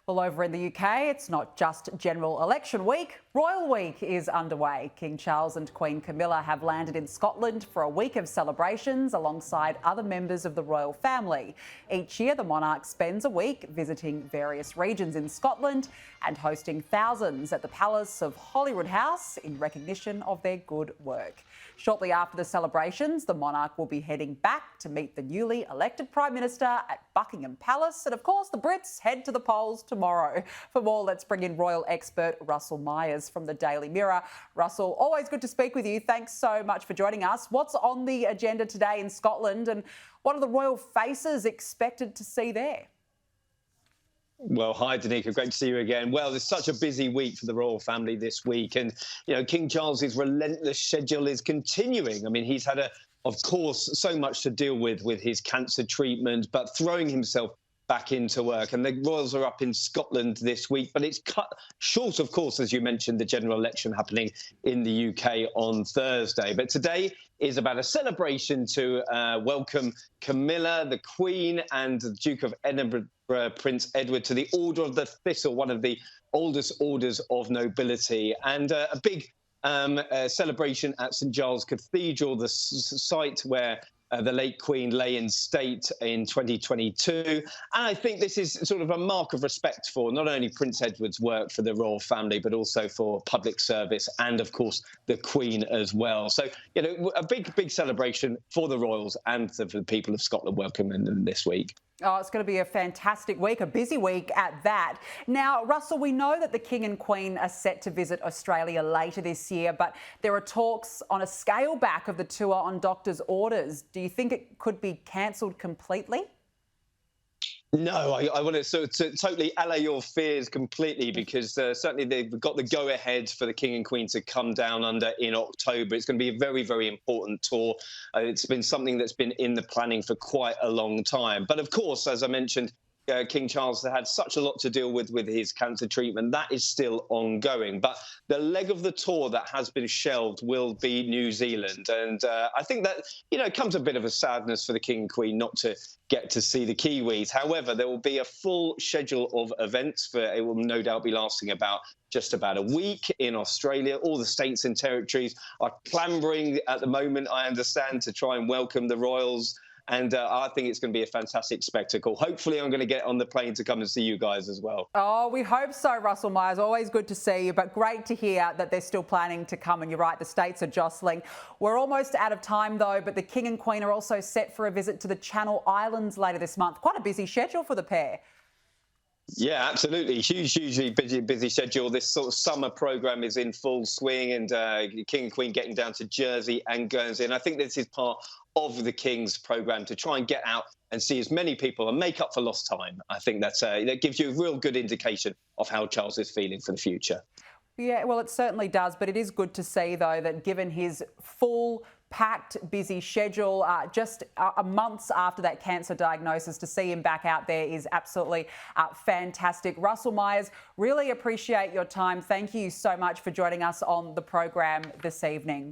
Well, over in the UK, it's not just general election week. Royal Week is underway. King Charles and Queen Camilla have landed in Scotland for a week of celebrations alongside other members of the royal family. Each year, the monarch spends a week visiting various regions in Scotland and hosting thousands at the Palace of Holyrood House in recognition of their good work. Shortly after the celebrations, the monarch will be heading back to meet the newly elected Prime Minister at Buckingham Palace. And of course, the Brits head to the polls tomorrow. For more, let's bring in royal expert Russell Myers from the Daily Mirror. Russell, always good to speak with you. Thanks so much for joining us. What's on the agenda today in Scotland and what are the royal faces expected to see there? Well, hi, Danica. Great to see you again. Well, it's such a busy week for the royal family this week. And, King Charles's relentless schedule is continuing. I mean, he's had, of course, so much to deal with his cancer treatment, but throwing himself back into work. And the royals are up in Scotland this week, but it's cut short, of course, as you mentioned, the general election happening in the UK on Thursday. But today is about a celebration to welcome Camilla, the Queen, and the Duke of Edinburgh, Prince Edward, to the Order of the Thistle, one of the oldest orders of nobility, and a big celebration at St Giles Cathedral, the site where the late Queen lay in state in 2022. And I think this is sort of a mark of respect for not only Prince Edward's work for the royal family, but also for public service and, of course, the Queen as well. So, a big celebration for the royals and for the people of Scotland welcoming them this week. Oh, it's going to be a fantastic week, a busy week at that. Now, Russell, we know that the King and Queen are set to visit Australia later this year, but there are talks on a scale back of the tour on doctors' orders. Do you think it could be cancelled completely? No, I want to totally allay your fears completely, because certainly they've got the go-ahead for the King and Queen to come down under in October. It's going to be a very, very important tour. It's been something that's been in the planning for quite a long time. But of course, as I mentioned, King Charles had such a lot to deal with his cancer treatment. That is still ongoing. But the leg of the tour that has been shelved will be New Zealand. And I think that, it comes a bit of a sadness for the King and Queen not to get to see the Kiwis. However, there will be a full schedule of events. It will no doubt be lasting just about a week in Australia. All the states and territories are clambering at the moment, I understand, to try and welcome the royals. And I think it's going to be a fantastic spectacle. Hopefully, I'm going to get on the plane to come and see you guys as well. Oh, we hope so, Russell Myers. Always good to see you, but great to hear that they're still planning to come. And you're right, the states are jostling. We're almost out of time, though, but the King and Queen are also set for a visit to the Channel Islands later this month. Quite a busy schedule for the pair. Yeah, absolutely. Hugely busy schedule. This sort of summer programme is in full swing, and King and Queen getting down to Jersey and Guernsey. And I think this is part of the King's programme to try and get out and see as many people and make up for lost time. I think that gives you a real good indication of how Charles is feeling for the future. Yeah, well, it certainly does. But it is good to see, though, that given his full packed, busy schedule, just months after that cancer diagnosis, to see him back out there is absolutely fantastic. Russell Myers, really appreciate your time. Thank you so much for joining us on the program this evening.